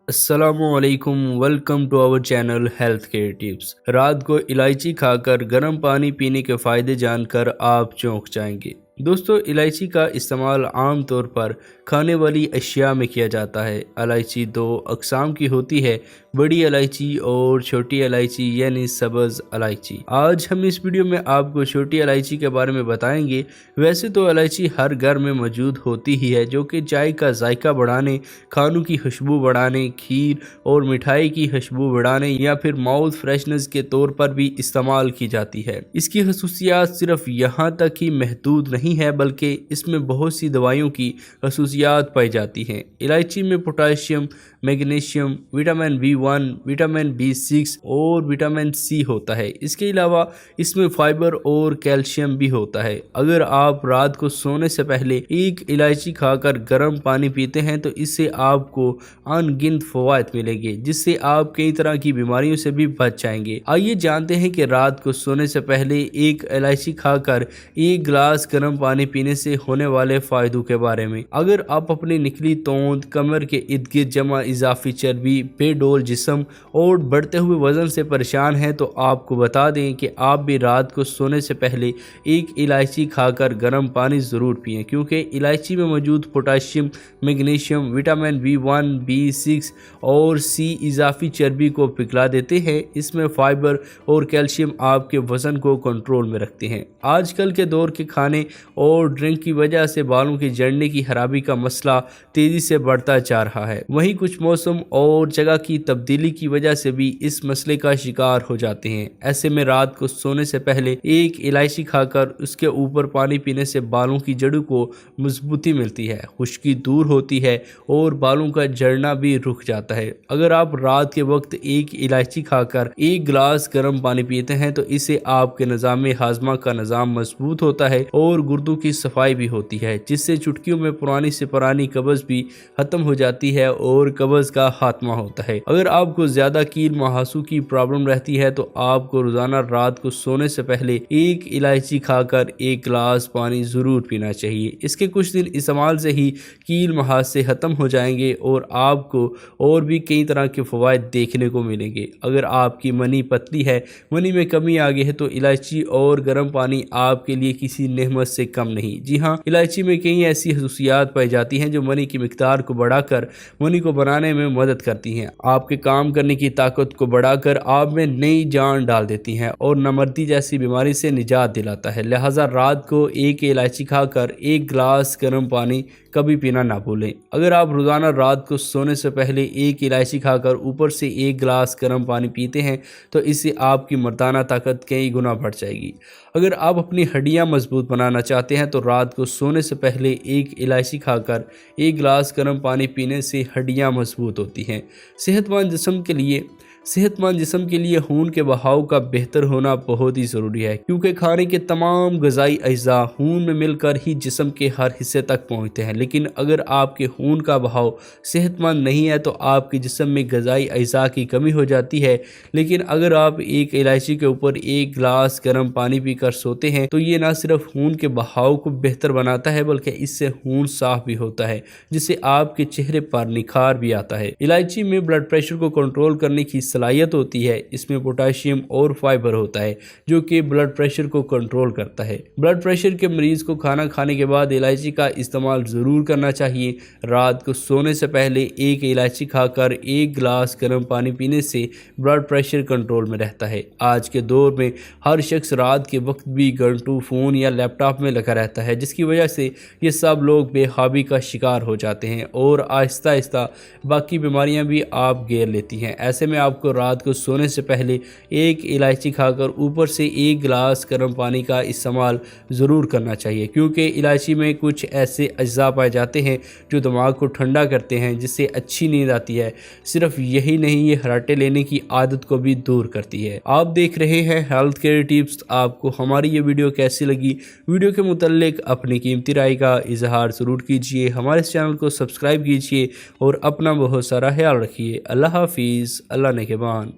अस्सलामुअलैकुम। Welcome to our channel health care tips. रात को इलायची खाकर गर्म पानी पीने के फ़ायदे जानकर आप चौंक जाएंगे। दोस्तों, इलायची का इस्तेमाल आम तौर पर खाने वाली अशिया में किया जाता है। इलायची दो अक़साम की होती है, बड़ी इलायची और छोटी इलायची यानी सब्ज़ इलायची। आज हम इस वीडियो में आपको छोटी इलायची के बारे में बताएंगे। वैसे तो इलायची हर घर में मौजूद होती ही है, जो कि चाय का जायका बढ़ाने, खानों की खुशबू बढ़ाने, खीर और मिठाई की खुशबू बढ़ाने या फिर माउथ फ्रेशनर्स के तौर पर भी इस्तेमाल की जाती है। इसकी खसूसियात सिर्फ यहाँ तक ही महदूद नहीं है, बल्कि इसमें बहुत सी दवाइयों की खसूसियात पाई जाती हैं। इलायची में potassium, magnesium, vitamin B1, vitamin B6 और विटामिन C होता है। इसके अलावा इसमें फाइबर और कैल्शियम भी होता है। अगर आप रात को सोने से पहले एक इलायची खाकर गर्म पानी पीते हैं तो इससे आपको अनगिनत फवायद मिलेंगे, जिससे आप कई तरह की बीमारियों से भी बच जाएंगे। आइए जानते हैं कि रात को सोने से पहले एक इलायची खाकर एक गिलास गर्म पानी पीने से होने वाले फायदों के बारे में। अगर आप अपनी निकली तोंद, कमर के इर्द गिर्द जमा इजाफी चर्बी, बेडोल जिस्म और बढ़ते हुए वजन से परेशान हैं तो आपको बता दें कि आप भी रात को सोने से पहले एक इलायची खाकर गर्म पानी ज़रूर पिएं, क्योंकि इलायची में मौजूद potassium, magnesium, vitamin B1, B6 और C इजाफी चर्बी को पिघला देते हैं। इसमें फाइबर और कैल्शियम आपके वज़न को कंट्रोल में रखते हैं। आजकल के दौर के खाने और ड्रिंक की वजह से बालों के झड़ने की खराबी का मसला तेज़ी से बढ़ता जा रहा है। वहीं कुछ मौसम और जगह की तब्दीली की वजह से भी इस मसले का शिकार हो जाते हैं। ऐसे में रात को सोने से पहले एक इलायची खाकर उसके ऊपर पानी पीने से बालों की जड़ों को मजबूती मिलती है, खुश्की दूर होती है और बालों का झड़ना भी रुक जाता है। अगर आप रात के वक्त एक इलायची खाकर एक गिलास गर्म पानी पीते हैं तो इससे आपके निज़ाम हाजमा का निज़ाम मजबूत होता है और गुर्दों की सफाई भी होती है, जिससे चुटकियों में पुरानी से पुरानी कब्ज़ भी खत्म हो जाती है और कब्ज़ का खात्मा होता है। अगर आपको ज़्यादा कील महासू की प्रॉब्लम रहती है तो आपको रोज़ाना रात को सोने से पहले एक इलायची खाकर एक गिलास पानी ज़रूर पीना चाहिए। इसके कुछ दिन इस्तेमाल से ही कील महासे ख़त्म हो जाएंगे और आपको और भी कई तरह के फ़वाइद देखने को मिलेंगे। अगर आपकी मनी पतली है, मनी में कमी आ गई है तो इलायची और गर्म पानी आपके लिए किसी नेमत से कम नहीं। जी हाँ, इलायची में कई ऐसी खसूसियात पाई जाती हैं जो मनी की मिकदार को बढ़ाकर मनी को बनाने में मदद करती हैं, आपके काम करने की ताकत को बढ़ाकर आप में नई जान डाल देती हैं और नमर्दी जैसी बीमारी से निजात दिलाता है। लिहाजा रात को एक इलायची खाकर एक गिलास गर्म पानी कभी पीना ना भूलें। अगर आप रोज़ाना रात को सोने से पहले एक इलायची खाकर ऊपर से एक गिलास गर्म पानी पीते हैं तो इससे आपकी मर्दाना ताकत कई गुना बढ़ जाएगी। अगर आप अपनी हड्डियां मजबूत बनाना चाहते हैं तो रात को सोने से पहले एक इलायची खाकर एक गिलास गर्म पानी पीने से हड्डियां मजबूत होती हैं। सेहतमंद जिस्म के लिए खून के बहाव का बेहतर होना बहुत ही ज़रूरी है, क्योंकि खाने के तमाम ग़िज़ाई अज्जा खून में मिलकर ही जिस्म के हर हिस्से तक पहुंचते हैं। लेकिन अगर आपके खून का बहाव सेहतमंद नहीं है तो आपके जिस्म में ग़िज़ाई अज्जा की कमी हो जाती है। लेकिन अगर आप एक इलायची के ऊपर एक गिलास गर्म पानी पीकर सोते हैं तो ये ना सिर्फ खून के बहाव को बेहतर बनाता है, बल्कि इससे खून साफ भी होता है, जिससे आपके चेहरे पर निखार भी आता है। इलायची में ब्लड प्रेशर को कंट्रोल करने की सलाहियत होती है। इसमें पोटाशियम और फाइबर होता है जो कि ब्लड प्रेशर को कंट्रोल करता है। ब्लड प्रेशर के मरीज को खाना खाने के बाद इलायची का इस्तेमाल ज़रूर करना चाहिए। रात को सोने से पहले एक इलायची खाकर एक गिलास गर्म पानी पीने से ब्लड प्रेशर कंट्रोल में रहता है। आज के दौर में हर शख्स रात के वक्त भी घंटों फ़ोन या लैपटॉप में लगा रहता है, जिसकी वजह से ये सब लोग बेख्वाबी का शिकार हो जाते हैं और आहिस्ता आहिस्ता बाकी बीमारियां भी आप घेर लेती हैं। ऐसे में आपको रात को सोने से पहले एक इलायची खाकर ऊपर से एक गिलास गर्म पानी का इस्तेमाल ज़रूर करना चाहिए, क्योंकि इलायची में कुछ ऐसे अज्जा पाए जाते हैं जो दिमाग को ठंडा करते हैं, जिससे अच्छी नींद आती है। सिर्फ यही नहीं, ये हराटे लेने की आदत को भी दूर करती है। आप देख रहे हैं हेल्थ केयर टिप्स। आपको हमारी ये वीडियो कैसी लगी? वीडियो के मुतल्लिक अपनी कीमती राय का इजहार ज़रूर कीजिए। हमारे इस चैनल को सब्सक्राइब कीजिए और अपना बहुत सारा ख्याल रखिए। अल्लाह हाफिज़। अल्लाह ने के बान।